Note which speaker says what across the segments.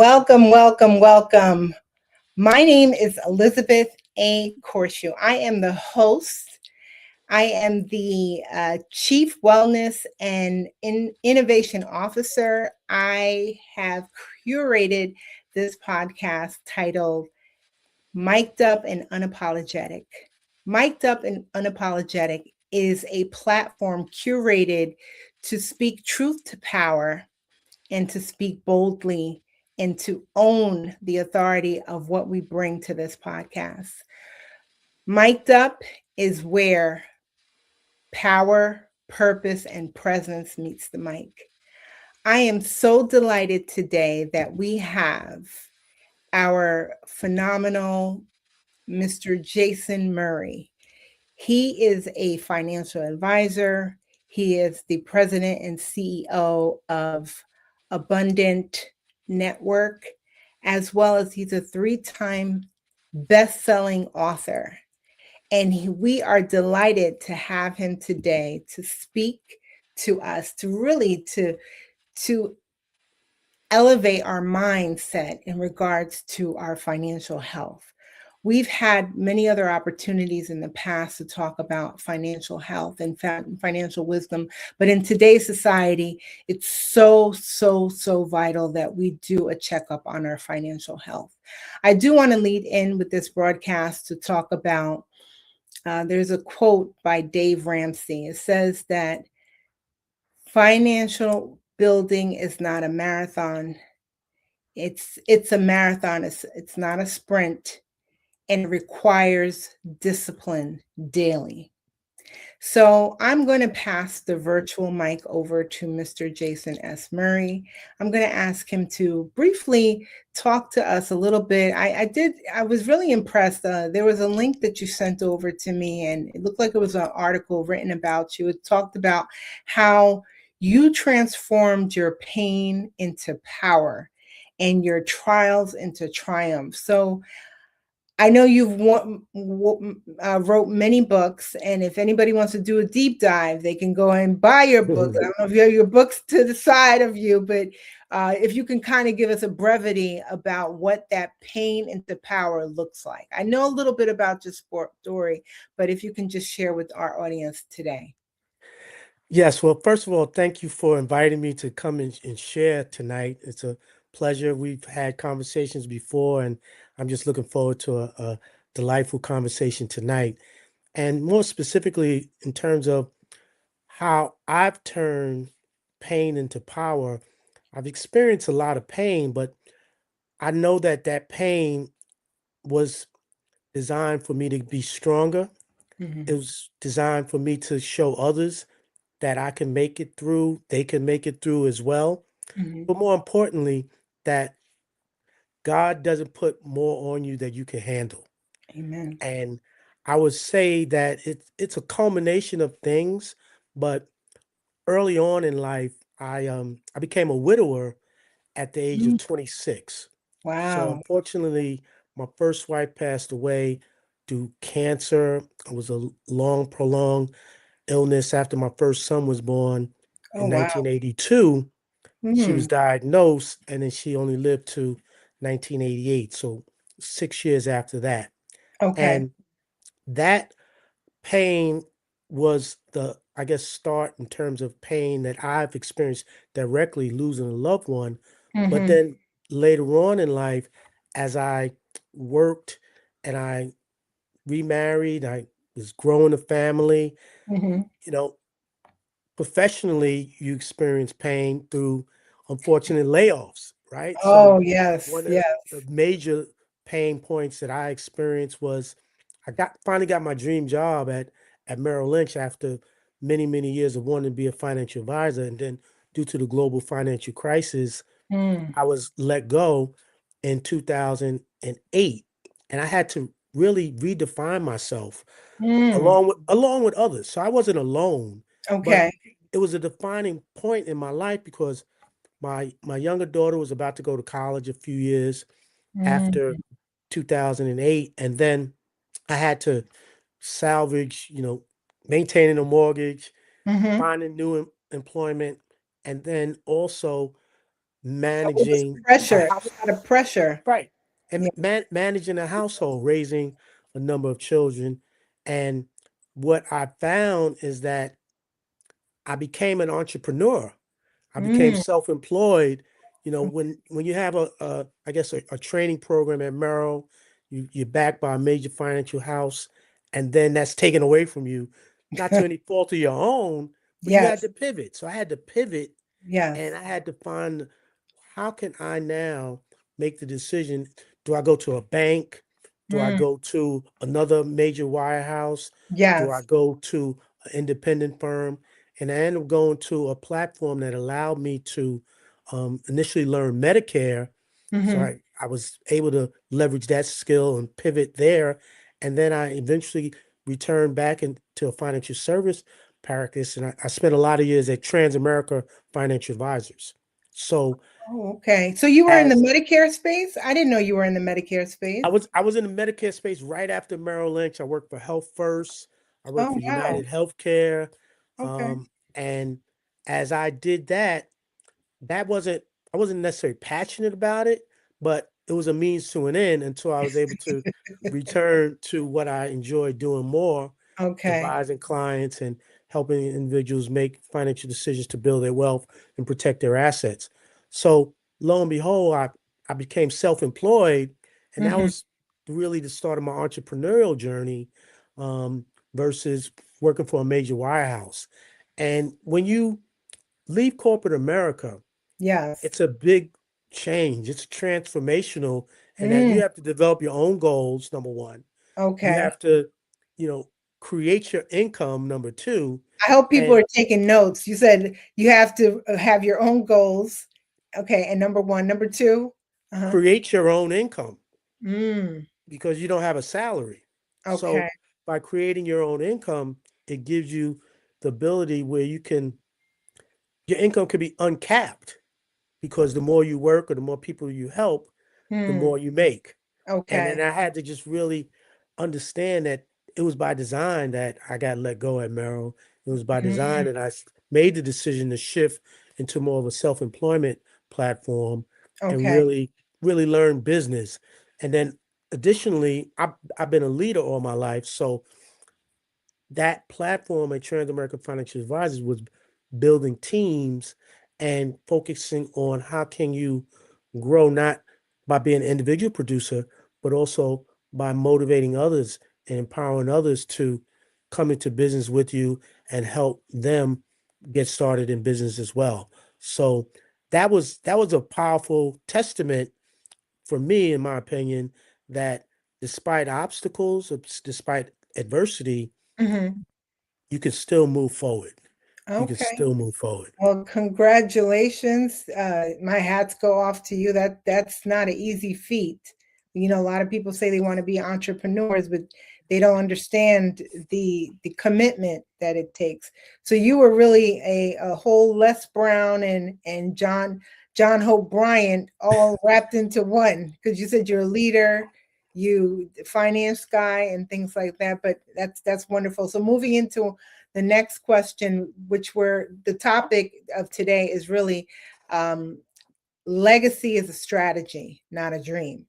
Speaker 1: Welcome, welcome, welcome. My name is Elizabeth A. Corshu. I am the host. I am the Chief Wellness and Innovation Officer. I have curated this podcast titled Mic'd Up and Unapologetic. Mic'd Up and Unapologetic is a platform curated to speak truth to power and to speak boldly and to own the authority of what we bring to this podcast. Mic'd Up is where power, purpose, and presence meets the mic. I am so delighted today that we have our phenomenal Mr. Jason Murray. He is a financial advisor. He is the president and CEO of Abundant Network, as well as he's a 3-time best-selling author. And we are delighted to have him today to speak to us, to elevate our mindset in regards to our financial health. We've had many other opportunities in the past to talk about financial health and financial wisdom, but in today's society, it's so vital that we do a checkup on our financial health. I do want to lead in with this broadcast to talk about, there's a quote by Dave Ramsey. It says that financial building is not a marathon. It's a marathon. It's not a sprint. And it requires discipline daily. So I'm going to pass the virtual mic over to Mr. Jason S. Murray. I'm going to ask him to briefly talk to us a little bit. I was really impressed. There was a link that you sent over to me, and it looked like it was an article written about you. It talked about how you transformed your pain into power and your trials into triumph. So I know you've wrote many books, and if anybody wants to do a deep dive, they can go and buy your books. I don't know if you have your books to the side of you, but if you can kind of give us a brevity about what that pain into power looks like. I know a little bit about your story, but if you can just share with our audience today.
Speaker 2: Yes. Well, first of all, thank you for inviting me to come and share tonight. It's a pleasure. We've had conversations before, and I'm just looking forward to a delightful conversation tonight. And more specifically, in terms of how I've turned pain into power, I've experienced a lot of pain, but I know that that pain was designed for me to be stronger. It was designed for me to show others that I can make it through, they can make it through as well. But more importantly, that God doesn't put more on you that you can handle.
Speaker 1: Amen.
Speaker 2: And I would say that it's a culmination of things, but early on in life, I became a widower at the age of 26. So
Speaker 1: Wow.
Speaker 2: unfortunately, my first wife passed away due cancer. It was a long, prolonged illness after my first son was born
Speaker 1: Oh,
Speaker 2: in
Speaker 1: wow.
Speaker 2: 1982. She was
Speaker 1: Mhm.
Speaker 2: diagnosed, and then she only lived to 1988, so 6 years after that.
Speaker 1: Okay.
Speaker 2: And that pain was the, I guess, start in terms of pain that I've experienced directly losing a loved one. But
Speaker 1: Mhm.
Speaker 2: then later on in life, as I worked and I remarried, I was growing a family,
Speaker 1: Mhm.
Speaker 2: you know, professionally, you experience pain through unfortunate layoffs, right? So
Speaker 1: Oh, yes,
Speaker 2: one of the
Speaker 1: yes.
Speaker 2: major pain points that I experienced was finally got my dream job at Merrill Lynch after many years of wanting to be a financial advisor, and then due to the global financial crisis,
Speaker 1: Mm.
Speaker 2: I was let go in 2008, and I had to really redefine myself
Speaker 1: Mm.
Speaker 2: along with others. So I wasn't alone, but
Speaker 1: Okay.
Speaker 2: it was a defining point in my life because my younger daughter was about to go to college a few years
Speaker 1: Mm.
Speaker 2: after 2008, and then I had to salvage, maintaining a mortgage,
Speaker 1: Mhm.
Speaker 2: finding new employment, and then also managing a
Speaker 1: Pressure,
Speaker 2: house,
Speaker 1: a lot of pressure.
Speaker 2: right? And
Speaker 1: Yeah.
Speaker 2: managing a household, raising a number of children. And what I found is that I became an entrepreneur. I became
Speaker 1: Mm.
Speaker 2: self-employed. You know, when you have I guess a training program at Merrill, you're backed by a major financial house, and then that's taken away from you, not to any fault of your own, but you had
Speaker 1: Yes.
Speaker 2: to pivot. So I had to pivot, and
Speaker 1: Yes.
Speaker 2: I had to find, how can I now make the decision? Do I go to a bank? Do I
Speaker 1: Mm.
Speaker 2: go to another major wirehouse? Do I
Speaker 1: Yes.
Speaker 2: go to an independent firm? And I ended up going to a platform that allowed me to initially learn Medicare. So
Speaker 1: Hmm.
Speaker 2: I was able to leverage that skill and pivot there. And then I eventually returned back into a financial service practice. And I spent a lot of years at Transamerica Financial Advisors. So
Speaker 1: Oh, okay. So you were in the
Speaker 2: as
Speaker 1: Medicare space? I didn't know you were in the Medicare space.
Speaker 2: I was in the Medicare space right after Merrill Lynch. I worked for Health First. I worked
Speaker 1: Oh,
Speaker 2: for
Speaker 1: wow.
Speaker 2: United Healthcare.
Speaker 1: Okay.
Speaker 2: And as I did that, that wasn't I wasn't necessarily passionate about it, but it was a means to an end until I was able to return to what I enjoy doing more,
Speaker 1: Okay.
Speaker 2: advising clients and helping individuals make financial decisions to build their wealth and protect their assets. So lo and behold, I became self-employed, and that
Speaker 1: Hmm.
Speaker 2: was really the start of my entrepreneurial journey, um, versus working for a major wirehouse. And when you leave corporate America,
Speaker 1: Yes.
Speaker 2: it's a big change. It's transformational, and that
Speaker 1: Mm.
Speaker 2: you have to develop your own goals, number one. You
Speaker 1: Okay.
Speaker 2: have to, you know, create your income, number two,
Speaker 1: I hope people
Speaker 2: and
Speaker 1: are taking notes. You said you have to have your own goals. Okay. And number one, number two. Uh-huh.
Speaker 2: create your own income
Speaker 1: Mm.
Speaker 2: because you don't have a salary.
Speaker 1: Okay.
Speaker 2: So by creating your own income, it gives you the ability where your income could be uncapped, because the more you work or the more people you help, the
Speaker 1: Hmm.
Speaker 2: more you make. And
Speaker 1: Okay.
Speaker 2: then I had to just really understand that it was by design that I got let go at Merrill. It was by design
Speaker 1: Mm.
Speaker 2: that made the decision to shift into more of a self-employment platform and
Speaker 1: Okay.
Speaker 2: really learn business. And then additionally, I've been a leader all my life. So that platform at Transamerican Financial Advisors was building teams and focusing on how can you grow, not by being an individual producer, but also by motivating others and empowering others to come into business with you and help them get started in business as well. So that was a powerful testament for me, in my opinion, that despite obstacles, despite adversity,
Speaker 1: Hmm.
Speaker 2: you can still move forward. You can
Speaker 1: Okay.
Speaker 2: still move forward.
Speaker 1: Well, congratulations. My hats go off to you. That's not an easy feat. You know, a lot of people say they want to be entrepreneurs, but they don't understand the commitment that it takes. So you were really a whole Les Brown and John Hope Bryant all wrapped into one, because you said you're a leader, you finance guy and things like that. But that's wonderful. So moving into the next question, which the topic of today is really um, legacy is a strategy, not a dream.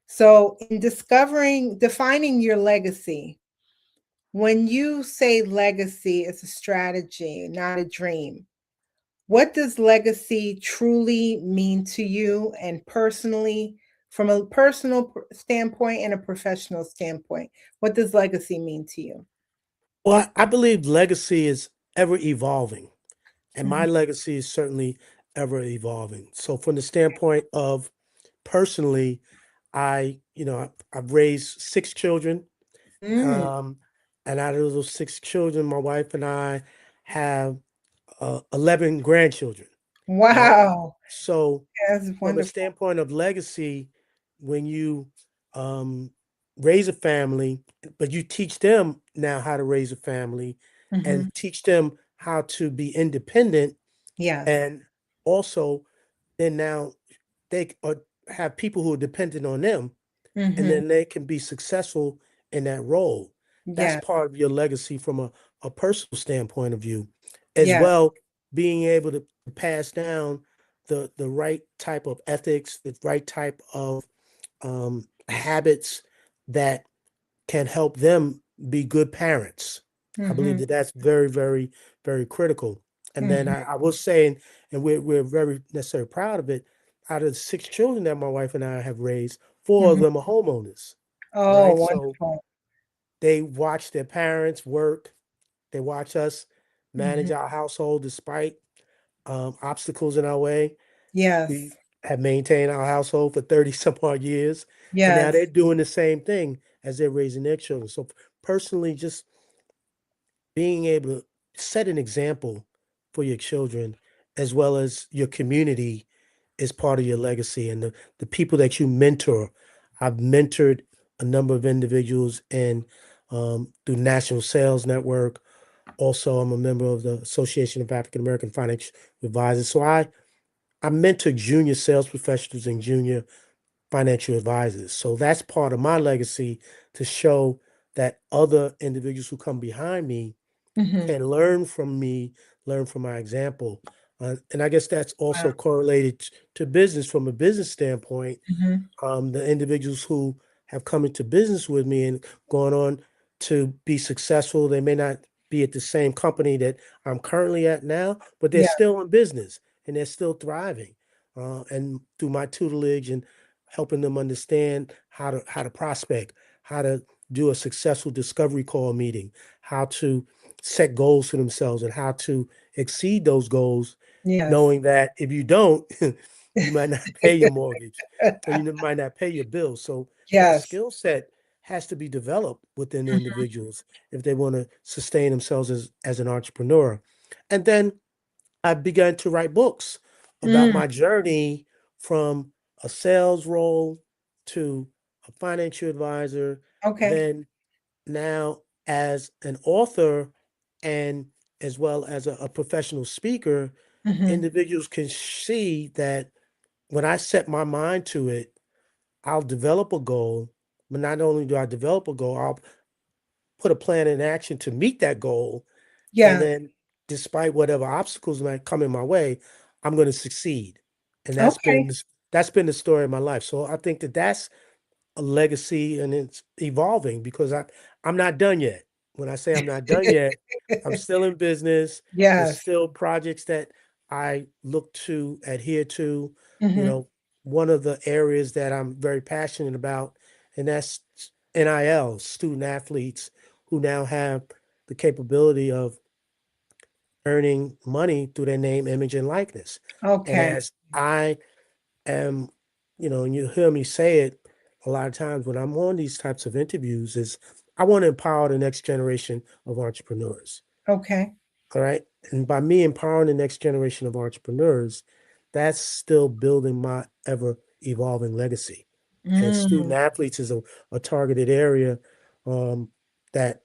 Speaker 1: So, in defining your legacy, when you say legacy is a strategy, not a dream, what does legacy truly mean to you and personally, from a personal standpoint and a professional standpoint? What does legacy mean to you?
Speaker 2: Well, I believe legacy is ever evolving, and my
Speaker 1: Mhm.
Speaker 2: legacy is certainly ever evolving. So, from the standpoint of personally, I've raised six children,
Speaker 1: Mm.
Speaker 2: um, and out of those six children, my wife and I have 11 grandchildren, right?
Speaker 1: Wow.
Speaker 2: So,
Speaker 1: That's
Speaker 2: from a
Speaker 1: wonderful.
Speaker 2: standpoint of legacy, when you um, raise a family, but you teach them now how to raise a family and
Speaker 1: Mhm.
Speaker 2: teach them how to be independent,
Speaker 1: Yes.
Speaker 2: and also then now have people who are dependent on them, and
Speaker 1: Mhm.
Speaker 2: then they can be successful in that role. That's
Speaker 1: Yes.
Speaker 2: part of your legacy from a personal standpoint of view, as
Speaker 1: Yes.
Speaker 2: well, being able to pass down the right type of ethics, the right type of habits that can help them be good parents. I believe
Speaker 1: Mhm.
Speaker 2: that that's very, very, very critical. And then
Speaker 1: Mhm.
Speaker 2: I will say, and we're very necessarily proud of it. Out of the 6 children that my wife and I have raised, 4 of
Speaker 1: Mhm.
Speaker 2: them are homeowners,
Speaker 1: Oh,
Speaker 2: right? So
Speaker 1: wonderful.
Speaker 2: they watch their parents work. They watch us manage
Speaker 1: Mhm.
Speaker 2: our household despite obstacles in our way. We
Speaker 1: Yes.
Speaker 2: have maintained our household for 30 some odd years, and now they're
Speaker 1: Yes.
Speaker 2: doing the same thing as they're raising their children. So personally, just being able to set an example for your children as well as your community is part of your legacy. And the people that you mentor, I've mentored a number of individuals in through National Sales Network. Also, I'm a member of the Association of African American Financial Advisors. So I mentor junior sales professionals and junior financial advisors. So that's part of my legacy to show that other individuals who come behind me
Speaker 1: Mhm.
Speaker 2: can learn from me, learn from my example. And I guess that's
Speaker 1: Wow.
Speaker 2: also correlated to business from a business standpoint.
Speaker 1: Mhm.
Speaker 2: The individuals who have come into business with me and gone on to be successful, they may not be at the same company that I'm currently at now, but they're
Speaker 1: Yeah.
Speaker 2: still in business and they're still thriving. And through my tutelage and helping them understand how to prospect, how to do a successful discovery call meeting, how to set goals for themselves and how to exceed those goals,
Speaker 1: Yes.
Speaker 2: knowing that if you don't, you might not pay your mortgage or you might not pay your bills. So that
Speaker 1: Yes.
Speaker 2: skill set has to be developed within the
Speaker 1: Mhm.
Speaker 2: individuals if they want to sustain themselves as an entrepreneur. And then I began to write books about
Speaker 1: Mm.
Speaker 2: my journey from a sales role to a financial advisor,
Speaker 1: Okay.
Speaker 2: then now as an author and as well as a professional speaker,
Speaker 1: Mhm.
Speaker 2: individuals can see that when I set my mind to it, I'll develop a goal. But not only do I develop a goal, I'll put a plan in action to meet that goal. And
Speaker 1: Yeah.
Speaker 2: then, despite whatever obstacles might come in my way, I'm going to succeed. And
Speaker 1: Okay.
Speaker 2: that's been the story of my life. So I think that that's a legacy and it's evolving because I'm not done yet. When I say I'm not done yet, I'm still in business. There's
Speaker 1: Yes.
Speaker 2: still projects that I look to adhere to. You
Speaker 1: Mhm.
Speaker 2: know, one of the areas that I'm very passionate about, and that's NIL, student athletes who now have the capability of earning money through their name, image, and likeness. And
Speaker 1: Okay.
Speaker 2: as I am, and you hear me say it a lot of times when I'm on these types of interviews, is I want to empower the next generation of entrepreneurs.
Speaker 1: Okay.
Speaker 2: All right. And by me empowering the next generation of entrepreneurs, that's still building my ever evolving legacy. And student
Speaker 1: Mm.
Speaker 2: athletes is a targeted area um, that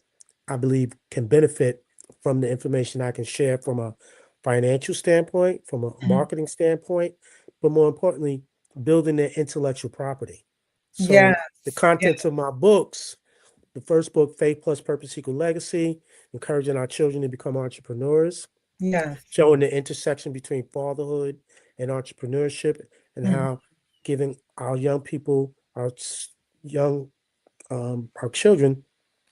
Speaker 2: I believe can benefit from the information I can share from a financial standpoint, from a
Speaker 1: Mhm.
Speaker 2: marketing standpoint, but more importantly, building their intellectual property.
Speaker 1: Yes.
Speaker 2: So the
Speaker 1: Yes.
Speaker 2: contents of my books, the first book, Faith Plus Purpose Equal Legacy, encouraging our children to become entrepreneurs,
Speaker 1: Yes.
Speaker 2: showing the intersection between fatherhood and entrepreneurship and
Speaker 1: Mhm.
Speaker 2: how giving our young people, young, our children,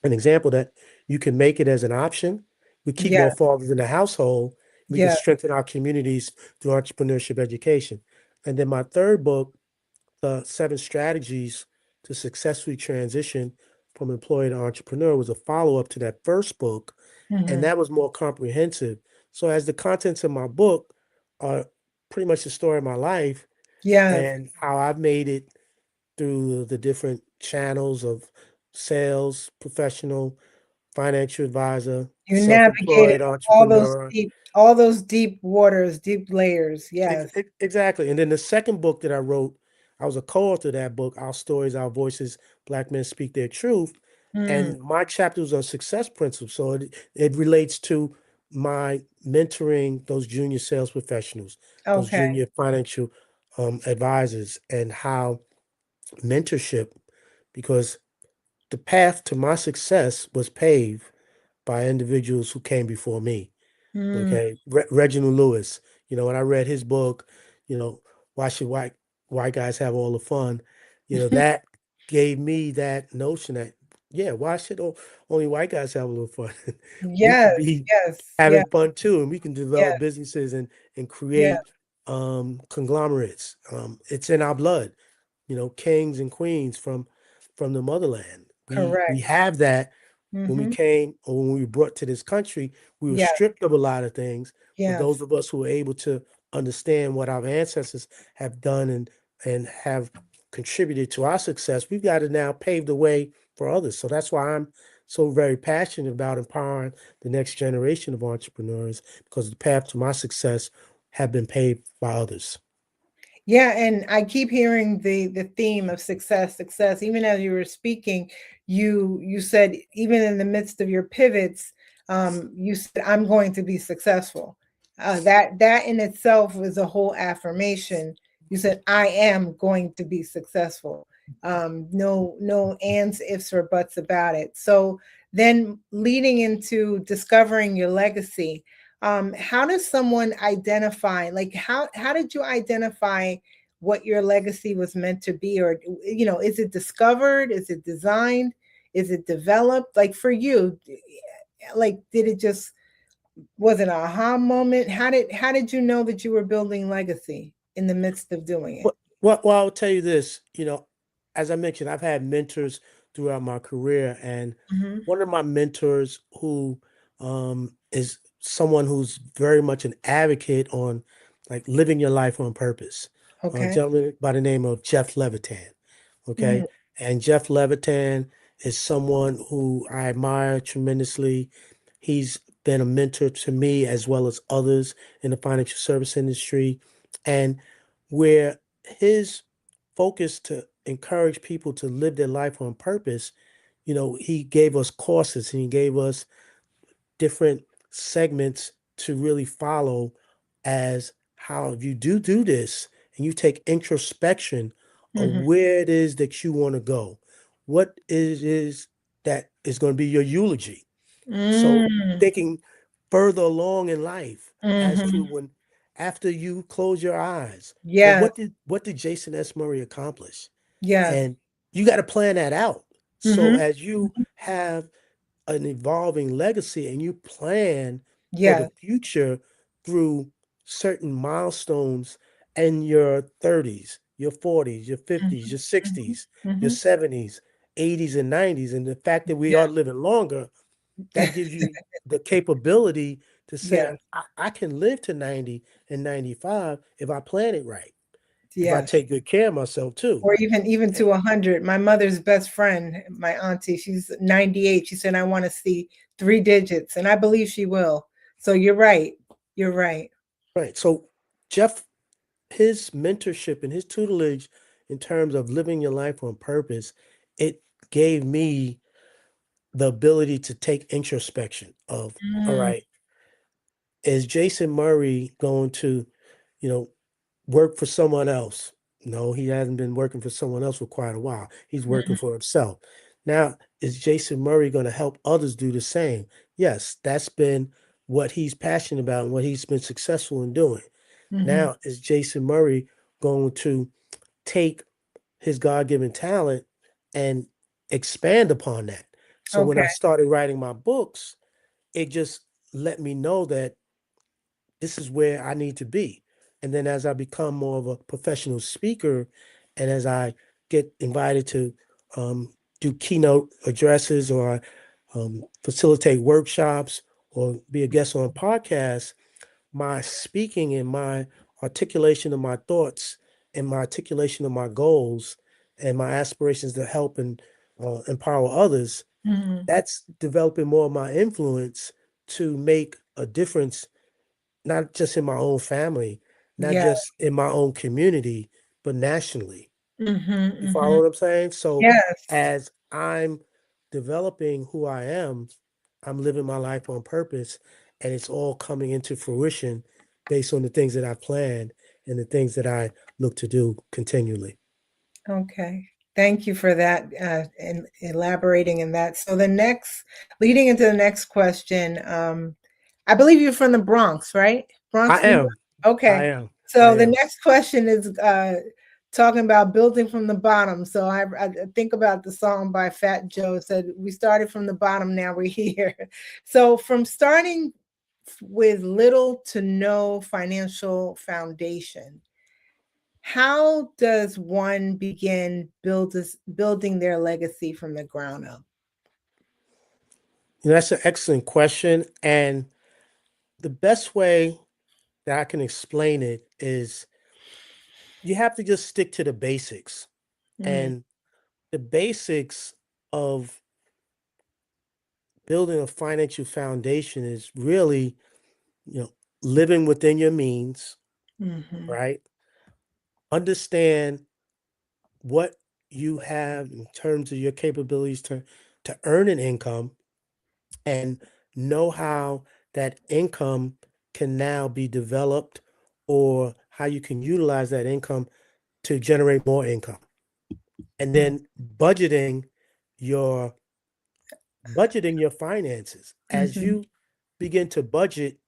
Speaker 2: an example that you can make it as an option. We keep more
Speaker 1: Yes.
Speaker 2: fathers in the household. We can
Speaker 1: Yes.
Speaker 2: strengthen our communities through entrepreneurship education. And then my third book, the 7 strategies to successfully transition from employee to entrepreneur, was a follow-up to that first book, and
Speaker 1: Mhm.
Speaker 2: that was more comprehensive. So as the contents of my book are pretty much the story of my life
Speaker 1: Yes.
Speaker 2: and how I've made it through the different channels of sales, professional, financial advisor,
Speaker 1: You navigated
Speaker 2: self-employed entrepreneur.
Speaker 1: all those deep waters, deep layers.
Speaker 2: Ex-
Speaker 1: Yes.
Speaker 2: ex- Exactly. And then the second book that I wrote, I was a co-author of that book, Our Stories, Our Voices, Black Men Speak Their Truth.
Speaker 1: Mm.
Speaker 2: And my chapter was on success principles. So it relates to my mentoring those junior sales professionals, those
Speaker 1: Okay.
Speaker 2: junior financial advisors, and how mentorship, because the path to my success was paved by individuals who came before me.
Speaker 1: Mm.
Speaker 2: Okay. Reginald Lewis, when I read his book, you know, why should white guys have all the fun? That gave me that notion that, yeah, why should only white guys have a little fun? We could
Speaker 1: Yes,
Speaker 2: be
Speaker 1: yes, yes,
Speaker 2: having fun too, and we can develop
Speaker 1: yes,
Speaker 2: businesses and
Speaker 1: yes,
Speaker 2: create conglomerates. It's in our blood, kings and queens from the motherland. We
Speaker 1: correct.
Speaker 2: have that. When we
Speaker 1: Mm-hmm.
Speaker 2: came or when we were brought to this country, we were
Speaker 1: Yes,
Speaker 2: stripped of a lot of things. But those
Speaker 1: yes.
Speaker 2: of us who were able to understand what our ancestors have done and have contributed to our success, we've got to now pave the way for others. So that's why I'm so very passionate about empowering the next generation of entrepreneurs, because the path to my success have been paved by others.
Speaker 1: Yeah, and I keep hearing the theme of success, success. Even as you were speaking, you said even in the midst of your pivots, you said I'm going to be successful. That in itself was a whole affirmation. You said I am going to be successful. No ands, ifs, or buts about it. So then, leading into discovering your legacy, how does someone identify, like how did you identify what your legacy was meant to be? Or is it discovered, is it designed, is it developed? Like for you, like did it just, was it an aha moment? How did you know that you were building legacy in the midst of doing it?
Speaker 2: Well, I'll tell you this, as I mentioned, I've had mentors throughout my career, and
Speaker 1: Hmm.
Speaker 2: one of my mentors who is someone who's very much an advocate on like living your life on purpose, a
Speaker 1: Okay.
Speaker 2: gentleman by the name of Jeff Levitan.
Speaker 1: Mhm.
Speaker 2: Okay. And Jeff Levitan is someone who I admire tremendously. He's been a mentor to me as well as others in the financial service industry. And where his focus to encourage people to live their life on purpose, he gave us courses and he gave us different segments to really follow as how if you do this and you take introspection of
Speaker 1: Mhm.
Speaker 2: where it is that you want to go, what it is that is going to be your eulogy. So
Speaker 1: Mm.
Speaker 2: thinking further along in life as to
Speaker 1: Mhm.
Speaker 2: when after you close your eyes, well,
Speaker 1: Yes,
Speaker 2: what did Jason S. Murray accomplish?
Speaker 1: yes.
Speaker 2: And you got to plan that out. So
Speaker 1: Mhm.
Speaker 2: as you have an evolving legacy and you plan for the
Speaker 1: Yes.
Speaker 2: future through certain milestones in your 30s, your 40s, your
Speaker 1: Mhm.
Speaker 2: 50s, your
Speaker 1: Mhm.
Speaker 2: 60s, your
Speaker 1: Mhm.
Speaker 2: 70s, 80s, and 90s. And the fact that we
Speaker 1: Yeah.
Speaker 2: are living longer, that gives you the capability to say,
Speaker 1: Yes.
Speaker 2: I can live to 90 and 95 if I plan it right, if I
Speaker 1: Yes.
Speaker 2: take good care of myself too.
Speaker 1: Or even to 100. My mother's best friend, my auntie, she's 98. She said, I want to see 3 digits. And I believe she will. So you're right. You're right.
Speaker 2: Right. So Jeff, his mentorship and his tutelage in terms of living your life on purpose, it gave me the ability to take introspection of, all
Speaker 1: Mm,
Speaker 2: right, is Jason Murray going to, you know, work for someone else? No, he hasn't been working for someone else for quite a while. He's working
Speaker 1: mhm,
Speaker 2: for himself. Now, is Jason Murray going to help others do the same? Yes, that's been what he's passionate about and what he's been successful in doing.
Speaker 1: mhm.
Speaker 2: Now, is Jason Murray going to take his God-given talent and expand upon that? So when
Speaker 1: Okay.
Speaker 2: I started writing my books, it just let me know that this is where I need to be. And then as I become more of a professional speaker and as I get invited to do keynote addresses or facilitate workshops or be a guest on podcasts, my speaking and my articulation of my thoughts and my articulation of my goals and my aspirations to help and empower others,
Speaker 1: Mhm.
Speaker 2: that's developing more of my influence to make a difference, not just in my own family, not
Speaker 1: Yeah.
Speaker 2: just in my own community, but nationally.
Speaker 1: Mhm,
Speaker 2: You follow
Speaker 1: mhm.
Speaker 2: what I'm saying? So
Speaker 1: Yes.
Speaker 2: as I'm developing who I am, I'm living my life on purpose, and it's all coming into fruition based on the things that I planned and the things that I look to do continually.
Speaker 1: Okay. Thank you for that, and elaborating in that. So leading into the next question, I believe you're from the Bronx, right?
Speaker 2: I
Speaker 1: Bronx, New York.
Speaker 2: am. I
Speaker 1: Okay.
Speaker 2: am.
Speaker 1: So the next question is talking about building from the bottom. So I think about the song by Fat Joe. It said, we started from the bottom, now we're here. So from starting with little to no financial foundation, how does one begin building their legacy from the ground up?
Speaker 2: That's an excellent question. And the best way that I can explain it is you have to just stick to the basics.
Speaker 1: Mm,
Speaker 2: And the basics of building a financial foundation is really, you know, living within your means,
Speaker 1: mhm,
Speaker 2: right? Understand what you have in terms of your capabilities to earn an income, and know how that income can now be developed, or how you can utilize that income to generate more income. And
Speaker 1: mm,
Speaker 2: then your budgeting your finances. As
Speaker 1: mhm,
Speaker 2: you begin to budget,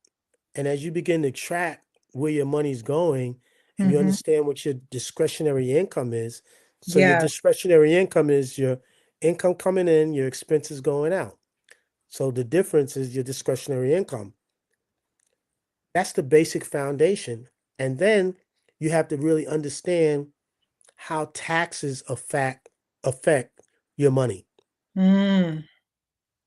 Speaker 2: and as you begin to track where your money's going, and you
Speaker 1: mhm.
Speaker 2: understand what your discretionary income is. So your
Speaker 1: Yeah.
Speaker 2: discretionary income is your income coming in, your expenses going out. So the difference is your discretionary income. That's the basic foundation. And then you have to really understand how taxes affect your money.
Speaker 1: Mm,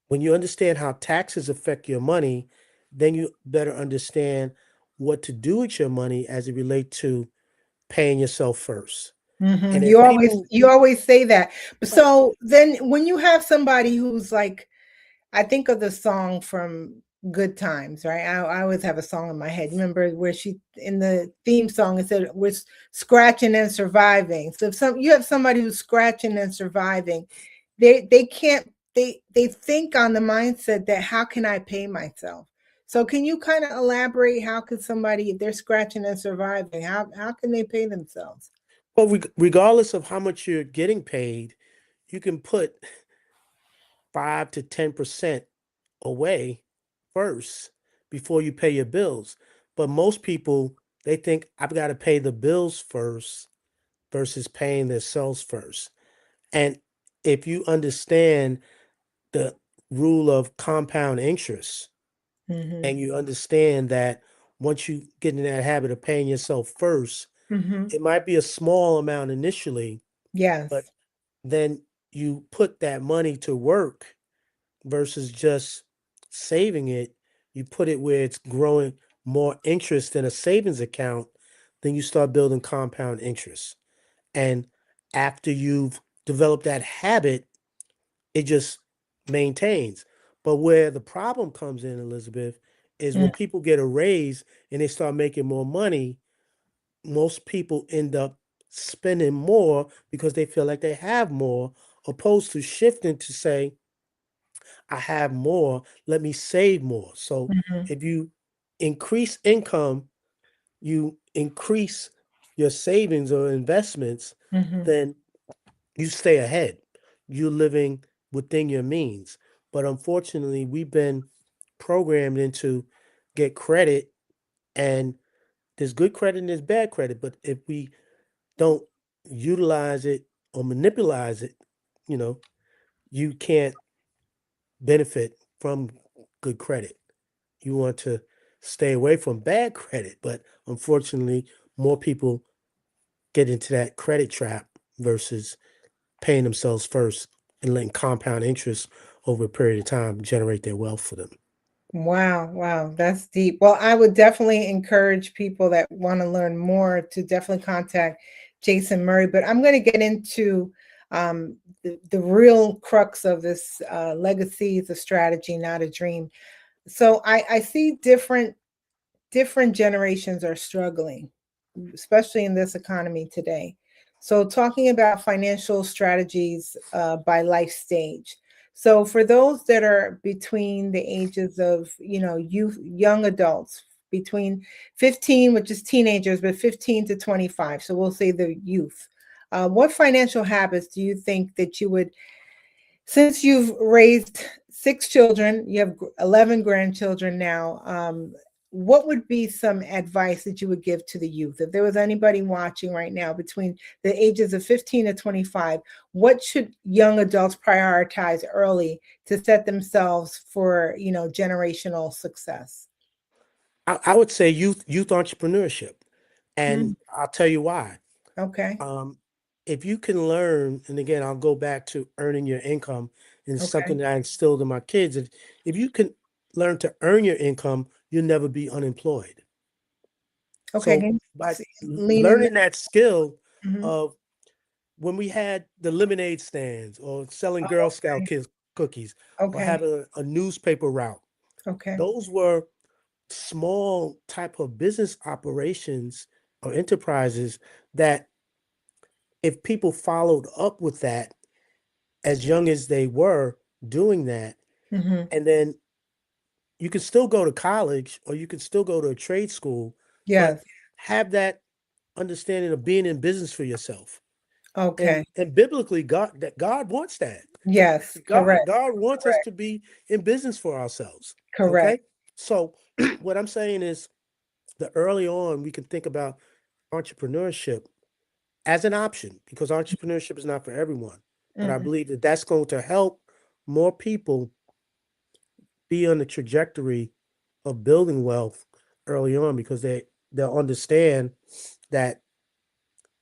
Speaker 2: When you understand how taxes affect your money, then you better understand what to do with your money as it relates to paying yourself first.
Speaker 1: mhm.
Speaker 2: And
Speaker 1: You
Speaker 2: if
Speaker 1: always
Speaker 2: people,
Speaker 1: you always say that. But
Speaker 2: right,
Speaker 1: so then when you have somebody who's like, I think of the song from Good Times, right? I always have a song in my head. Remember where she in the theme song it said we're scratching and surviving. So if you have somebody who's scratching and surviving, they can't they think on the mindset that how can I pay myself? So can you kind of elaborate how could somebody if they're scratching and surviving, how can they pay themselves?
Speaker 2: well, regardless of how much you're getting paid, you can put 5 to 10% away first before you pay your bills. But most people, they think I've got to pay the bills first versus paying themselves first. And if you understand the rule of compound interest,
Speaker 1: Mm-hmm.
Speaker 2: and you understand that once you get in that habit of paying yourself first,
Speaker 1: Mm-hmm.
Speaker 2: it might be a small amount initially, but
Speaker 1: Yes.
Speaker 2: then you put that money to work versus just saving it. You put it where it's growing more interest in a savings account, then you start building compound interest. And after you've developed that habit, it just maintains. But where the problem comes in, Elizabeth, is
Speaker 1: Mm,
Speaker 2: when people get a raise and they start making more money, most people end up spending more because they feel like they have more, opposed to shifting to say, I have more, let me save more. So
Speaker 1: mhm,
Speaker 2: if you increase income, you increase your savings or investments,
Speaker 1: mhm.
Speaker 2: then you stay ahead. You're living within your means. But unfortunately, we've been programmed into get credit, and there's good credit and there's bad credit. But if we don't utilize it or manipulate it, you know, you can't benefit from good credit. You want to stay away from bad credit. But unfortunately, more people get into that credit trap versus paying themselves first and letting compound interest over a period of time generate their wealth for them.
Speaker 1: Wow, wow, that's deep. Well, I would definitely encourage people that want to learn more to definitely contact Jason Murray. But I'm going to get into the real crux of this legacy is a strategy, not a dream. So I see different generations are struggling, especially in this economy today. So, talking about financial strategies by life stage. So, for those that are between the ages of, youth, young adults, between 15, which is teenagers, but 15 to 25. So, we'll say the youth. What financial habits do you think that you would, since you've raised 6 children, you have 11 grandchildren now, what would be some advice that you would give to the youth? If there was anybody watching right now between the ages of 15 to 25, what should young adults prioritize early to set themselves for, generational success?
Speaker 2: I would say youth entrepreneurship, and
Speaker 1: Mm,
Speaker 2: I'll tell you why.
Speaker 1: okay.
Speaker 2: Um, if you can learn, and again, I'll go back to earning your income, and it's
Speaker 1: Okay.
Speaker 2: something that I instilled in my kids. If you can learn to earn your income, you'll never be unemployed.
Speaker 1: Okay.
Speaker 2: So
Speaker 1: Can you
Speaker 2: by
Speaker 1: lean in
Speaker 2: learning that skill
Speaker 1: there? Mhm.
Speaker 2: of when we had the lemonade stands or selling Girl
Speaker 1: Oh,
Speaker 2: Scout
Speaker 1: okay.
Speaker 2: cookies or
Speaker 1: Okay.
Speaker 2: having a newspaper route,
Speaker 1: Okay.
Speaker 2: those were small type of business operations or enterprises that if people followed up with that as young as they were doing that,
Speaker 1: Hmm.
Speaker 2: and then you could still go to college or you could still go to a trade school, but
Speaker 1: Yes.
Speaker 2: have that understanding of being in business for yourself.
Speaker 1: Okay.
Speaker 2: And biblically, God wants that.
Speaker 1: Yes. Correct.
Speaker 2: God wants us
Speaker 1: Correct.
Speaker 2: to be in business for ourselves.
Speaker 1: Correct.
Speaker 2: Okay? So what I'm saying is the early on we can think about entrepreneurship as an option because entrepreneurship is not for everyone. But I
Speaker 1: Hmm.
Speaker 2: believe that that's going to help more people be on the trajectory of building wealth early on because they'll understand that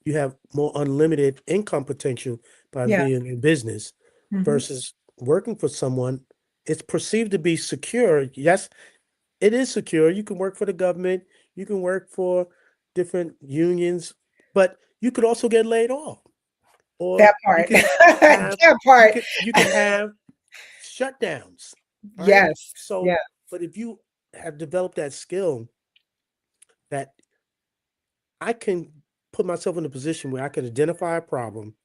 Speaker 2: you have more unlimited income potential by
Speaker 1: Yeah.
Speaker 2: being in business
Speaker 1: Hmm.
Speaker 2: versus working for someone. It's perceived to be secure. Yes, it is secure. You can work for the government, you can work for different unions, but you could also get laid off. Or
Speaker 1: That
Speaker 2: you
Speaker 1: part.
Speaker 2: can have
Speaker 1: That
Speaker 2: you
Speaker 1: part.
Speaker 2: can have shutdowns, right?
Speaker 1: Yes.
Speaker 2: So,
Speaker 1: Yeah.
Speaker 2: but if you have developed that skill that I can put myself in a position where I can identify a problem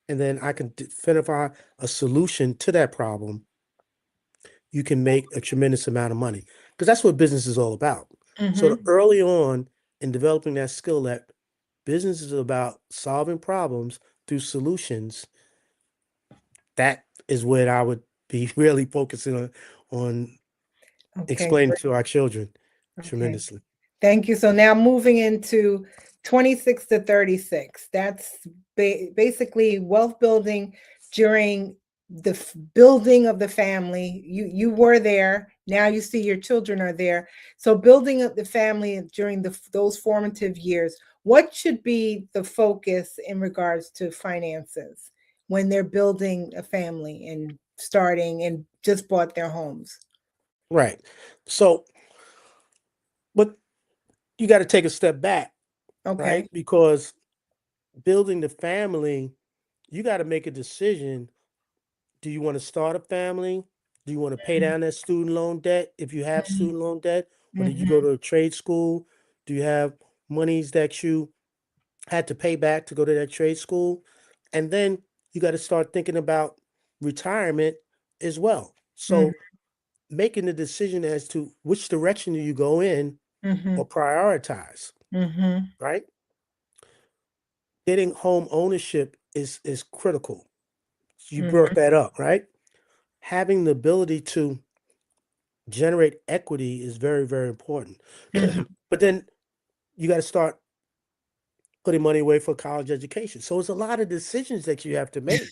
Speaker 2: and then I can identify a solution to that problem, you can make a tremendous amount of money because that's what business is all about. So
Speaker 1: Hmm.
Speaker 2: early on in developing that skill that business is about solving problems through solutions, that is what I would be really focusing on
Speaker 1: Okay.
Speaker 2: explaining to our children
Speaker 1: Okay.
Speaker 2: tremendously.
Speaker 1: Thank you. So now moving into 26 to 36. That's basically wealth building during the building of the family. You were there. Now you see your children are there. So building up the family during those formative years. What should be the focus in regards to finances when they're building a family and starting and just bought their homes?
Speaker 2: Right. So, but you got to take a step back,
Speaker 1: Okay.
Speaker 2: right? Because building the family, you got to make a decision. Do you want to start a family? Do you want to pay down that student loan debt if you have student loan debt? Or did you go
Speaker 1: Hmm.
Speaker 2: to a trade school? Do you have monies that you had to pay back to go to that trade school? And then you got to start thinking about retirement as well.
Speaker 1: Hmm.
Speaker 2: So making the decision as to which direction do you go in
Speaker 1: Hmm.
Speaker 2: or prioritize,
Speaker 1: Hmm.
Speaker 2: right? Getting home ownership is critical. You brought
Speaker 1: Hmm.
Speaker 2: that up, right? Having the ability to generate equity is very, very important.
Speaker 1: Hmm.
Speaker 2: But then you got to start putting money away for college education. So it's a lot of decisions that you have to make.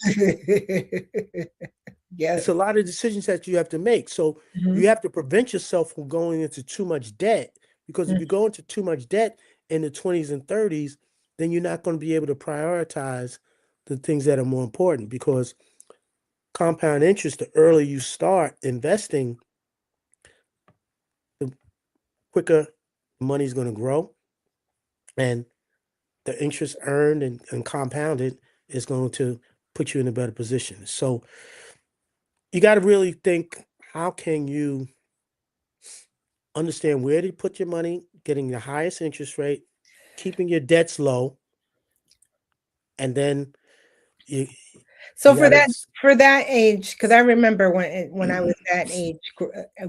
Speaker 2: It's
Speaker 1: Yes.
Speaker 2: a lot of decisions that you have to make. So
Speaker 1: Hmm.
Speaker 2: you have to prevent yourself from going into too much debt because if you go into too much debt in the 20s and 30s, then you're not going to be able to prioritize the things that are more important because compound interest, the earlier you start investing, the quicker money's going to grow and the interest earned and compounded is going to put you in a better position. So you got to really think how can you understand where to put your money, getting the highest interest rate, keeping your debts low, and then you
Speaker 1: So
Speaker 2: you
Speaker 1: for
Speaker 2: got to
Speaker 1: that age, because I remember when I was that age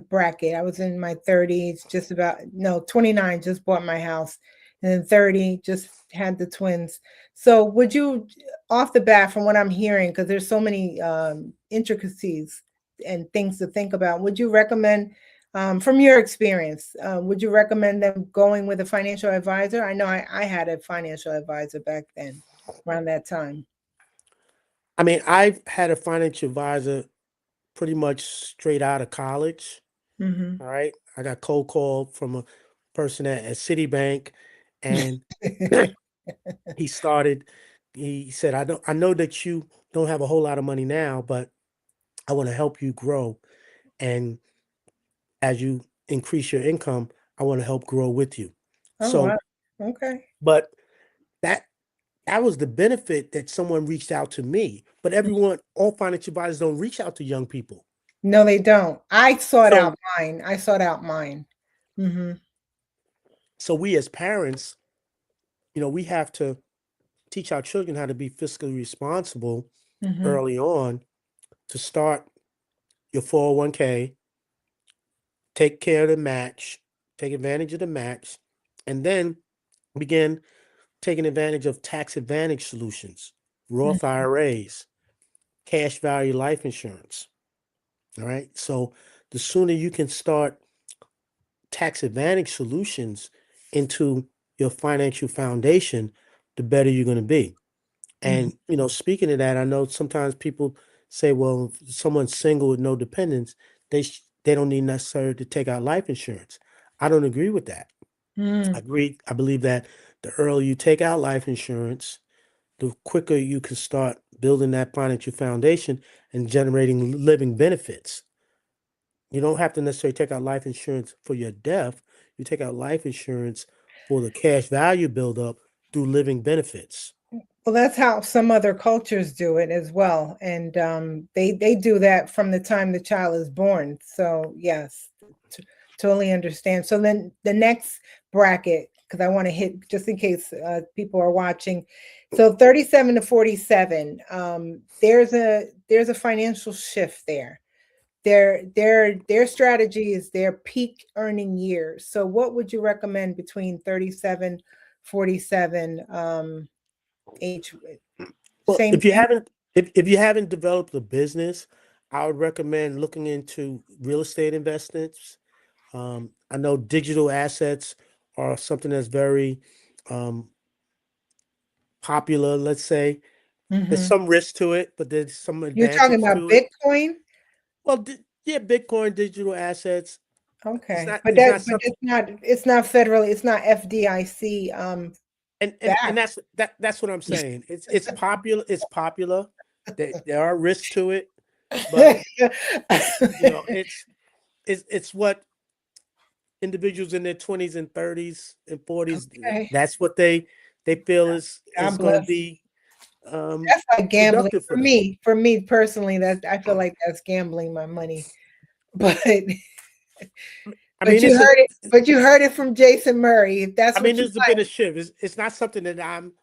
Speaker 1: bracket, I was in my 30s, just about no 29, just bought my house, and then 30, just had the twins. So would you, off the bat, from what I'm hearing, because there's so many intricacies and things to think about, would you recommend From your experience, would you recommend them going with a financial advisor? I know I had a financial advisor back then, around that time.
Speaker 2: I mean, I've had a financial advisor pretty much straight out of college.
Speaker 1: Mm-hmm.
Speaker 2: All right. I got cold called from a person at Citibank, and he started, he said, I know that you don't have a whole lot of money now, but I want to help you grow. And as you increase your income, I want to help grow with you.
Speaker 1: Oh, wow.
Speaker 2: So,
Speaker 1: Okay.
Speaker 2: but that that was the benefit that someone reached out to me. But everyone, all financial advisors don't reach out to young people.
Speaker 1: No, they don't. I sought out
Speaker 2: So
Speaker 1: mine. I sought out mine. Mm-hmm.
Speaker 2: so we as parents, we have to teach our children how to be fiscally responsible
Speaker 1: Mm-hmm.
Speaker 2: early on, to start your 401k, take care of the match, take advantage of the match, and then begin taking advantage of tax advantage solutions, Roth IRAs, cash value life insurance. All right. So the sooner you can start tax advantage solutions into your financial foundation, the better you're going to be.
Speaker 1: Mm-hmm.
Speaker 2: And, speaking of that, I know sometimes people say, well, if someone's single with no dependents, they don't need necessarily to take out life insurance. I don't agree with that.
Speaker 1: Mm.
Speaker 2: I believe that the earlier you take out life insurance, the quicker you can start building that financial foundation and generating living benefits. You don't have to necessarily take out life insurance for your death. You take out life insurance for the cash value buildup through living benefits.
Speaker 1: Well, that's how some other cultures do it as well, and they do that from the time the child is born. So yes, totally understand. So then the next bracket, because I want to hit just in case people are watching. So 37 to 47, there's a financial shift there. Their strategy is their peak earning years. So what would you recommend between 37, 47 age?
Speaker 2: Well,
Speaker 1: Same thing?
Speaker 2: if you haven't developed a business, I would recommend looking into real estate investments. I know digital assets are something that's very um, popular. Let's say there's
Speaker 1: Hmm.
Speaker 2: some risk to it, but there's some
Speaker 1: You're talking
Speaker 2: advantage
Speaker 1: about
Speaker 2: to it.
Speaker 1: Bitcoin?
Speaker 2: Well, yeah, Bitcoin, digital assets. It's
Speaker 1: Okay.
Speaker 2: not.
Speaker 1: But
Speaker 2: It's not something.
Speaker 1: it's not federally, it's not FDIC
Speaker 2: And
Speaker 1: backed.
Speaker 2: that's what I'm saying. It's popular. It's popular. There are risks to it, but
Speaker 1: Okay.
Speaker 2: it's what individuals in their 20s and 30s and 40s, that's what they feel is
Speaker 1: God
Speaker 2: going to
Speaker 1: bless.
Speaker 2: be
Speaker 1: That's like gambling
Speaker 2: productive for
Speaker 1: for
Speaker 2: them.
Speaker 1: me. For me personally, that I feel like that's gambling my money. But
Speaker 2: I
Speaker 1: but
Speaker 2: mean,
Speaker 1: you heard it. But you heard it from Jason Murray. If that's what you
Speaker 2: there's been a shift. It's not something that I'm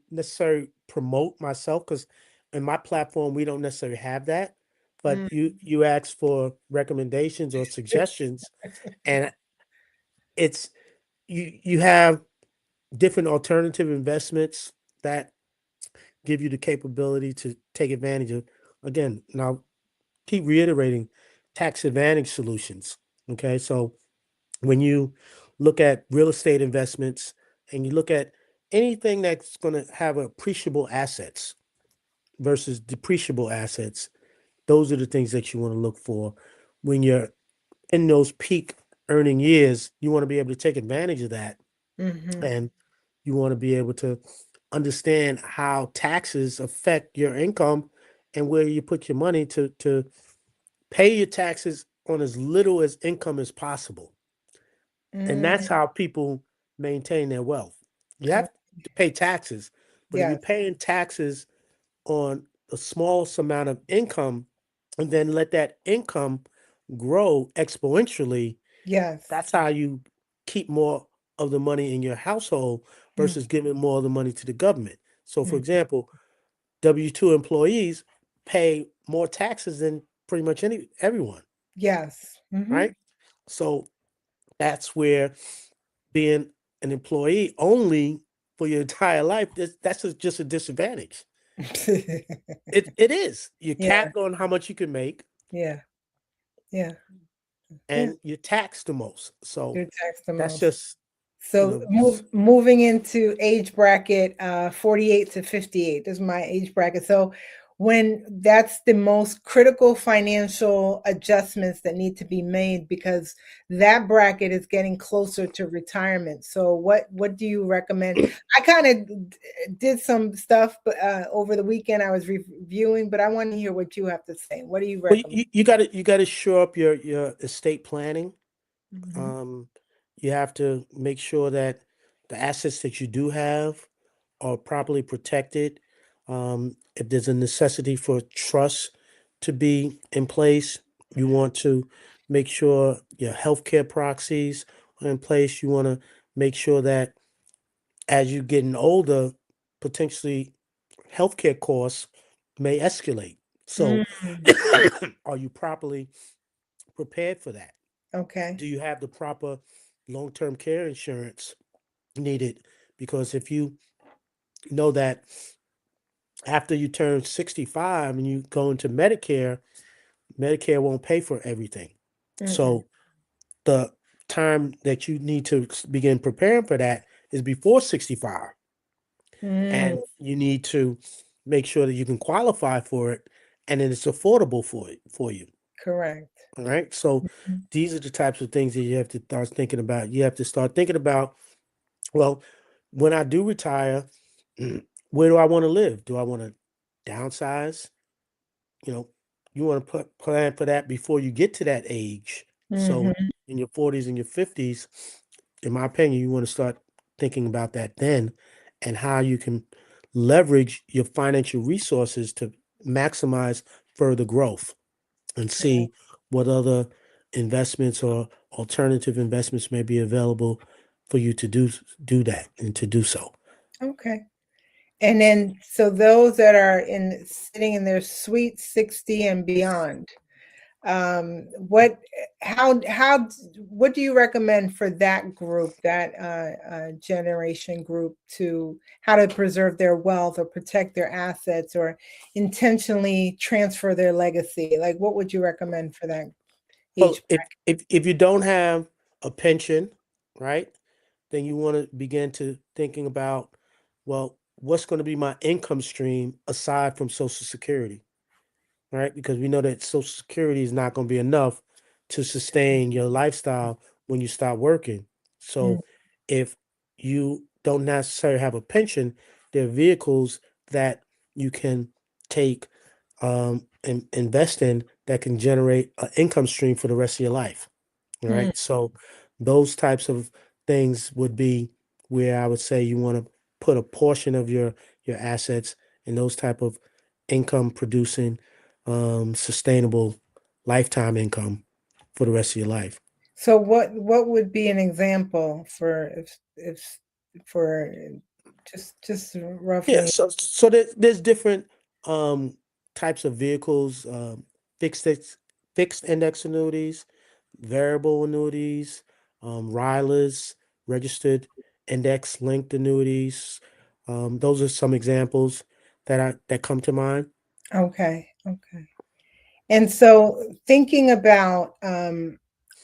Speaker 2: necessarily promote myself, because in my platform we don't necessarily have that. But
Speaker 1: like.
Speaker 2: you ask for recommendations or suggestions, and it's you have different alternative investments that give you the capability to take advantage of, again, now keep reiterating, tax advantage solutions. Okay, so when you look at real estate investments and you look at anything that's going to have appreciable assets versus depreciable assets, those are the things that you want to look for when you're in those peak earning years. You want to be able to take advantage of that,
Speaker 1: Hmm.
Speaker 2: and you want to be able to understand how taxes affect your income and where you put your money to pay your taxes on as little as income as possible. And that's
Speaker 1: Mm.
Speaker 2: how people maintain their wealth. You have to pay taxes, but if you're
Speaker 1: Yes.
Speaker 2: paying taxes on the smallest amount of income and then let that income grow exponentially,
Speaker 1: Yes.
Speaker 2: that's how you keep more of the money in your household
Speaker 1: Mm.
Speaker 2: versus giving more of the money to the government. So, for
Speaker 1: Mm.
Speaker 2: example, W-2 employees pay more taxes than pretty much everyone,
Speaker 1: Yes. Hmm.
Speaker 2: right? So that's where being an employee only for your entire life, that's just a disadvantage. It is. You're
Speaker 1: Yeah.
Speaker 2: capped on how much you can make.
Speaker 1: Yeah. Yeah. Yeah,
Speaker 2: and you're taxed the most. So
Speaker 1: you're taxed the
Speaker 2: that's
Speaker 1: most.
Speaker 2: just,
Speaker 1: So moving into age bracket 48 to 58. This is my age bracket. So when that's the most critical financial adjustments that need to be made because that bracket is getting closer to retirement. So what do you recommend? I kind of did some stuff over the weekend I was reviewing, but I want to hear what you have to say. What do you
Speaker 2: well,
Speaker 1: recommend?
Speaker 2: you got to shore up your estate planning.
Speaker 1: Mhm.
Speaker 2: Um, you have to make sure that the assets that you do have are properly protected. If there's a necessity for trust to be in place, you want to make sure your healthcare proxies are in place. You want to make sure that as you're getting older, potentially healthcare costs may escalate. So,
Speaker 1: Mm,
Speaker 2: are you properly prepared for that?
Speaker 1: okay.
Speaker 2: Do you have the proper long-term care insurance needed? Because if you know that after you turn 65 and you go into Medicare, Medicare won't pay for everything.
Speaker 1: Mm-mm.
Speaker 2: So the time that you need to begin preparing for that is before 65.
Speaker 1: Mm,
Speaker 2: And you need to make sure that you can qualify for it and then it's affordable for you.
Speaker 1: correct.
Speaker 2: All right. So
Speaker 1: Mhm.
Speaker 2: these are the types of things that you have to start thinking about. You have to start thinking about, well, when I do retire, where do I want to live? Do I want to downsize? You know, you want to plan for that before you get to that age. So
Speaker 1: Mhm.
Speaker 2: in your 40s and your 50s, in my opinion, you want to start thinking about that then and how you can leverage your financial resources to maximize further growth and see what other investments or alternative investments may be available for you to do that and to do so.
Speaker 1: Okay. And then, so those that are sitting in their sweet 60 and beyond, what, what do you recommend for that group, that generation group, to how to preserve their wealth or protect their assets or intentionally transfer their legacy? Like, what would you recommend for that
Speaker 2: Well,
Speaker 1: age
Speaker 2: if you don't have a pension, right, then you want to begin to thinking about, well, what's going to be my income stream aside from Social Security, right? Because we know that Social Security is not going to be enough to sustain your lifestyle when you start working.
Speaker 1: bracket?
Speaker 2: So if you don't necessarily have a pension, there are vehicles that you can take and invest in that can generate an income stream for the rest of your life. All
Speaker 1: Mm.
Speaker 2: right. So those types of things would be where I would say you want to put a portion of your assets in those type of income producing, sustainable lifetime income for the rest of your life.
Speaker 1: So what would be an example for if for just
Speaker 2: Yeah.
Speaker 1: roughly?
Speaker 2: So there's different types of vehicles, fixed fixed index annuities, variable annuities, RILAs, registered index linked annuities. Those are some examples that come to mind.
Speaker 1: Okay, okay. And so thinking about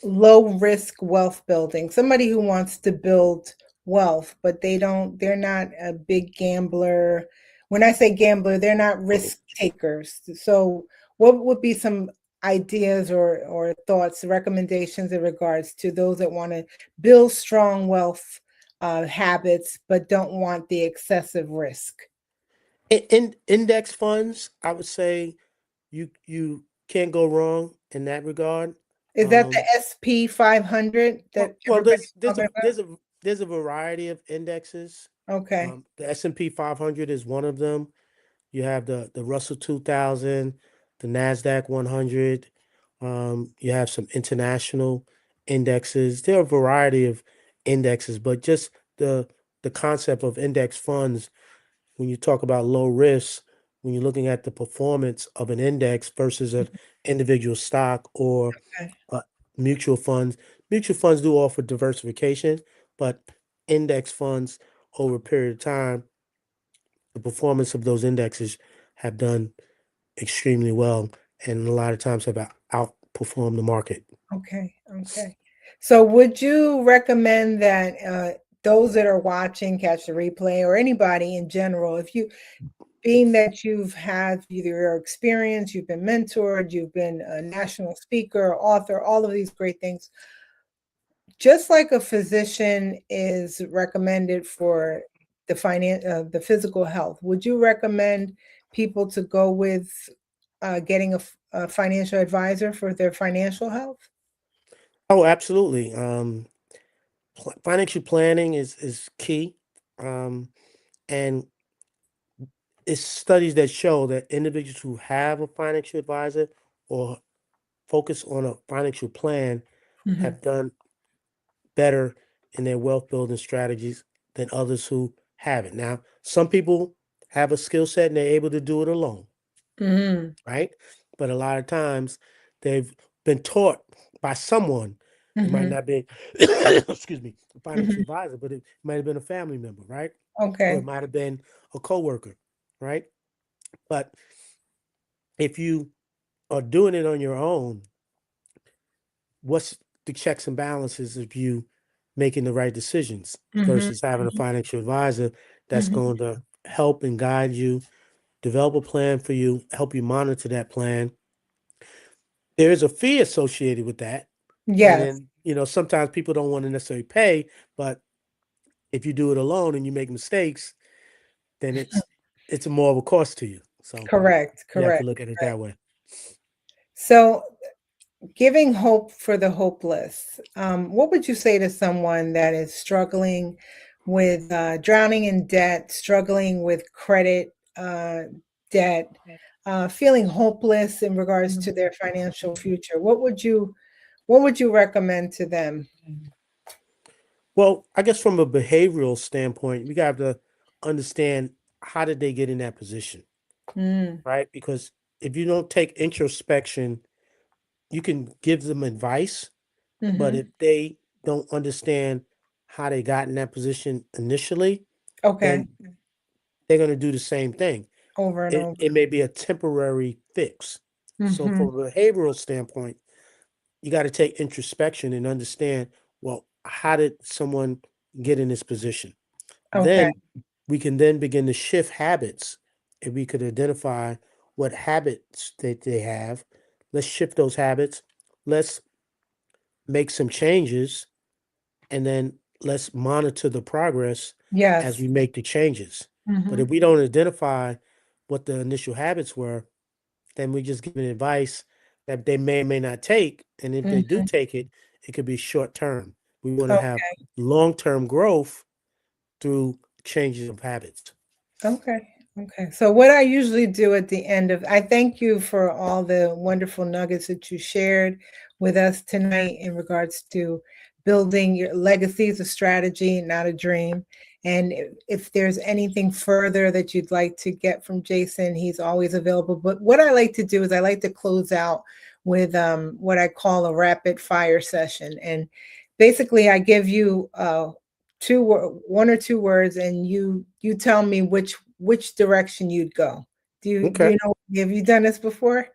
Speaker 1: low risk wealth building, somebody who wants to build wealth, but they're not a big gambler. When I say gambler, they're not risk takers. So what would be some ideas or thoughts, recommendations in regards to those that want to build strong wealth habits, but don't want the excessive risk?
Speaker 2: In index funds, I would say you can't go wrong in that regard.
Speaker 1: Is that the
Speaker 2: Um,
Speaker 1: SP 500 that
Speaker 2: well,
Speaker 1: everybody's talking
Speaker 2: there's a variety of indexes.
Speaker 1: about? Okay.
Speaker 2: The S&P 500 is one of them. You have the Russell 2000, the Nasdaq 100. You have some international indexes. There are a variety of indexes, but just the concept of index funds, when you talk about low risk, when you're looking at the performance of an index versus an individual stock or
Speaker 1: Okay.
Speaker 2: uh, mutual funds. Mutual funds do offer diversification, but index funds over a period of time, the performance of those indexes have done extremely well and a lot of times have outperformed outperform the market.
Speaker 1: Okay. Okay. So would you recommend that those that are watching Catch the Replay or anybody in general, if you, being that you've had either your experience, you've been mentored, you've been a national speaker, author, all of these great things, just like a physician is recommended for the physical health, would you recommend people to go with getting a financial advisor for their financial health?
Speaker 2: Oh, absolutely. Financial planning is key. And it's studies that show that individuals who have a financial advisor or focus on a financial plan
Speaker 1: Mhm.
Speaker 2: have done better in their wealth building strategies than others who haven't. Now, some people have a skill set and they're able to do it alone,
Speaker 1: Mhm.
Speaker 2: right? But a lot of times they've been taught by someone. It might
Speaker 1: Mhm.
Speaker 2: not be, excuse me, a financial
Speaker 1: Mhm.
Speaker 2: advisor, but it might have been a family member, right? Or it
Speaker 1: Okay.
Speaker 2: might have been a coworker, right? But if you are doing it on your own, what's the checks and balances of you making the right decisions
Speaker 1: Mhm.
Speaker 2: versus having a
Speaker 1: Mhm.
Speaker 2: financial advisor that's
Speaker 1: Mhm.
Speaker 2: going to help and guide you, develop a plan for you, help you monitor that plan. There is a fee associated with that. And
Speaker 1: Yes,
Speaker 2: then, sometimes people don't want to necessarily pay, but if you do it alone and you make mistakes, then it's more of a cost to you. So
Speaker 1: correct,
Speaker 2: you have to
Speaker 1: correct.
Speaker 2: look at it
Speaker 1: Right.
Speaker 2: that way.
Speaker 1: So, giving hope for the hopeless. What would you say to someone that is struggling with drowning in debt, struggling with credit debt, feeling hopeless in regards to their financial future? What would you recommend to them?
Speaker 2: Well, I guess from a behavioral standpoint, we got to understand how did they get in that position,
Speaker 1: Mm,
Speaker 2: right? Because if you don't take introspection, you can give them advice, but
Speaker 1: hmm.
Speaker 2: if they don't understand how they got in that position initially,
Speaker 1: Okay,
Speaker 2: then they're going to do the same thing.
Speaker 1: over and over.
Speaker 2: It may be a temporary fix. So,
Speaker 1: Hmm.
Speaker 2: from a behavioral standpoint, you got to take introspection and understand, well, how did someone get in this position?
Speaker 1: Okay.
Speaker 2: Then we can then begin to shift habits. If we could identify what habits that they have, let's shift those habits. Let's make some changes and then let's monitor the progress as
Speaker 1: Yes.
Speaker 2: we make the changes. But
Speaker 1: Hmm.
Speaker 2: if we don't identify what the initial habits were, then we just give an advice that they may or may not take. And if they do
Speaker 1: Hmm.
Speaker 2: take it, it could be short term. We want to have
Speaker 1: Okay.
Speaker 2: long term growth through changes of habits.
Speaker 1: Okay. Okay. So what I usually do at the end of, I thank you for all the wonderful nuggets that you shared with us tonight in regards to building your legacy is a strategy, not a dream. And if there's anything further that you'd like to get from Jason, he's always available. But what I like to do is I like to close out with what I call a rapid fire session. And basically, I give you one or two words, and you tell me which direction you'd go. Do you do
Speaker 2: Okay.
Speaker 1: you know, have you done this before?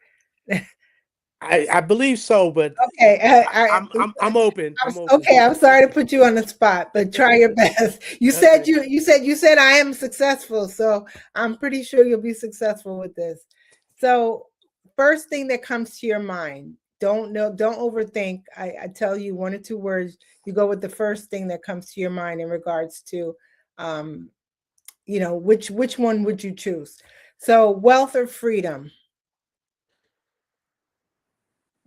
Speaker 2: I believe so, but
Speaker 1: Okay,
Speaker 2: I'm open. I'm open.
Speaker 1: okay. I'm sorry to put you on the spot, but try your best. You said
Speaker 2: Okay.
Speaker 1: you said I am successful, so I'm pretty sure you'll be successful with this. So, first thing that comes to your mind. Don't overthink. I tell you one or two words. You go with the first thing that comes to your mind in regards to, um, which one would you choose? So, wealth or freedom?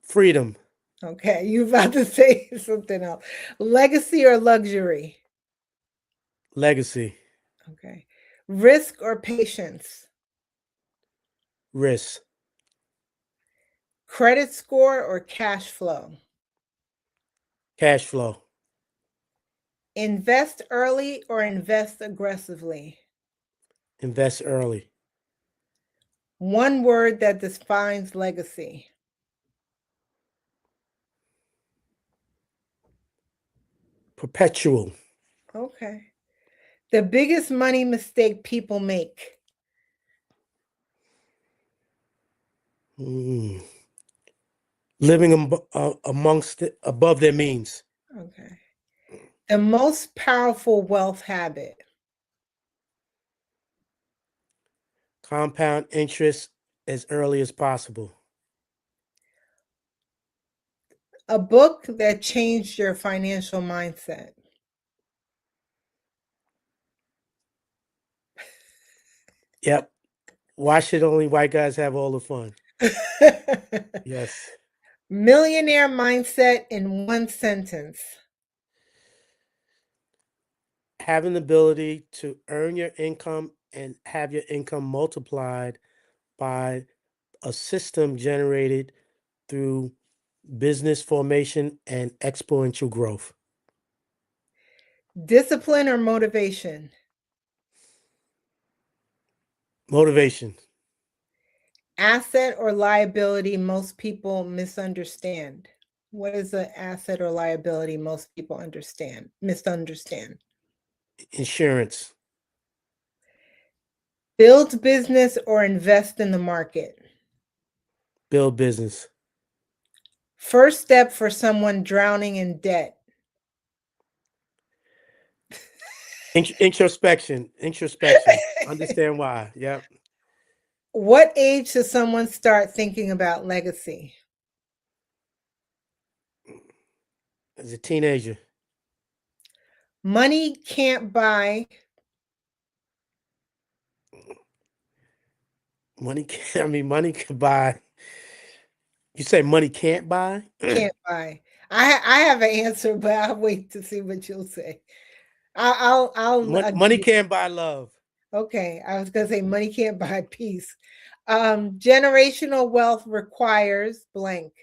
Speaker 2: Freedom,
Speaker 1: Okay, you about to say something else. Legacy or luxury?
Speaker 2: legacy,
Speaker 1: Okay. Risk or patience?
Speaker 2: risk,
Speaker 1: Credit score or cash flow?
Speaker 2: cash flow,
Speaker 1: Invest early or invest aggressively?
Speaker 2: invest early,
Speaker 1: One word that defines legacy.
Speaker 2: perpetual,
Speaker 1: Okay. The biggest money mistake people make.
Speaker 2: mm, Living above their means.
Speaker 1: Okay. The most powerful wealth habit.
Speaker 2: Compound interest as early as possible.
Speaker 1: A book that changed your financial mindset.
Speaker 2: Yep. Why should only white guys have all the fun? Yes.
Speaker 1: Millionaire mindset in one sentence.
Speaker 2: Having the ability to earn your income and have your income multiplied by a system generated through business formation and exponential growth.
Speaker 1: Discipline or motivation.
Speaker 2: Motivation.
Speaker 1: Asset or liability most people misunderstand. What is an asset or liability most people misunderstand?
Speaker 2: Insurance.
Speaker 1: Build business or invest in the market.
Speaker 2: Build business.
Speaker 1: First step for someone drowning in debt.
Speaker 2: Introspection. Understand why. Yep.
Speaker 1: What age should someone start thinking about legacy?
Speaker 2: As a teenager.
Speaker 1: Money can't buy.
Speaker 2: Money can buy. You say money can't buy?
Speaker 1: Can't buy. I have an answer, but I'll wait to see what you'll say. I'll
Speaker 2: Money can't buy love.
Speaker 1: Okay, I was gonna say money can't buy peace. Generational wealth requires blank.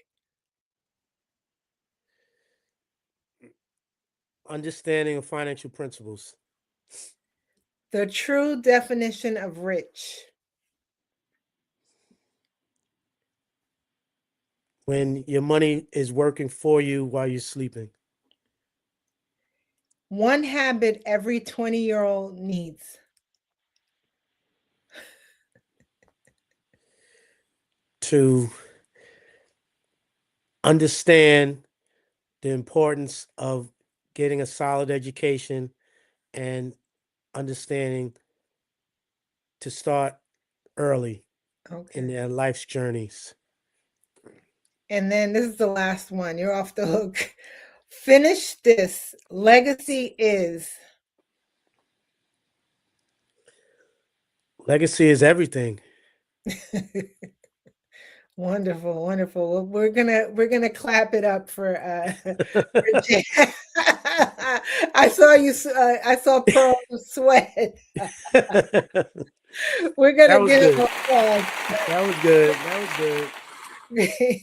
Speaker 2: Understanding of financial principles.
Speaker 1: The true definition of rich.
Speaker 2: When your money is working for you while you're sleeping.
Speaker 1: One habit every 20-year-old needs.
Speaker 2: To understand the importance of getting a solid education and understanding to start early in their life's journeys.
Speaker 1: And then this is the last one. You're off the hook. Finish this. Legacy is.
Speaker 2: Legacy is everything.
Speaker 1: Wonderful, wonderful. Well, we're gonna clap it up for Jay. I saw you. I saw Pearl sweat. We're gonna give him applause.
Speaker 2: That was good. That was
Speaker 1: good.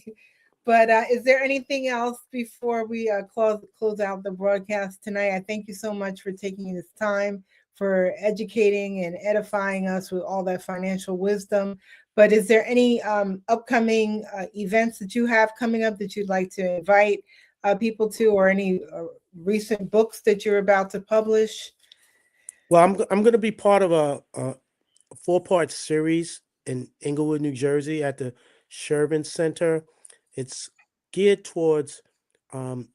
Speaker 1: But is there anything else before we close out the broadcast tonight? I thank you so much for taking this time, for educating and edifying us with all that financial wisdom. But is there any upcoming events that you have coming up that you'd like to invite people to, or any recent books that you're about to publish?
Speaker 2: Well, I'm going to be part of a 4-part series in Englewood, New Jersey at the Sherman Center. It's geared towards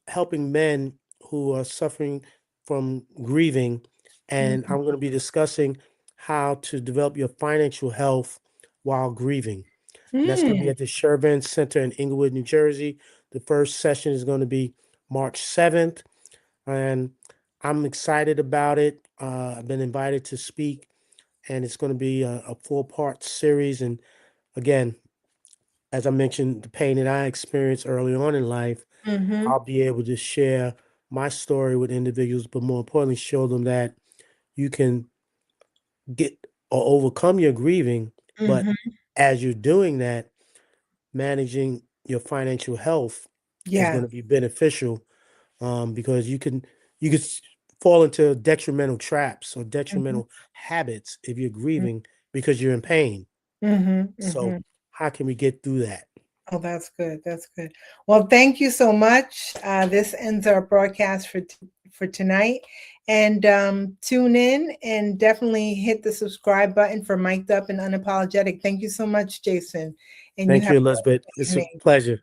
Speaker 2: helping men who are suffering from grieving. And I'm going to be discussing how to develop your financial health while grieving. And that's going to be at the Sherman Center in Englewood, New Jersey. The first session is going to be March 7th. And I'm excited about it. I've been invited to speak, and it's going to be a 4-part series. And again, as I mentioned, the pain that I experienced early on in life, I'll be able to share my story with individuals, but more importantly, show them that you can get or overcome your grieving. But as you're doing that, managing your financial health is going to be beneficial, because you could fall into detrimental traps or detrimental habits if you're grieving because you're in pain. So how can we get through that?
Speaker 1: Oh, that's good. That's good. Well, thank you so much. This ends our broadcast for tonight. And tune in and definitely hit the subscribe button for Mic'd Up and Unapologetic. Thank you so much, Jason. And
Speaker 2: thank you, Elizabeth. It's a pleasure.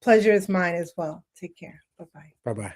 Speaker 1: Pleasure is mine as well. Take care. Bye-bye.
Speaker 2: Bye-bye.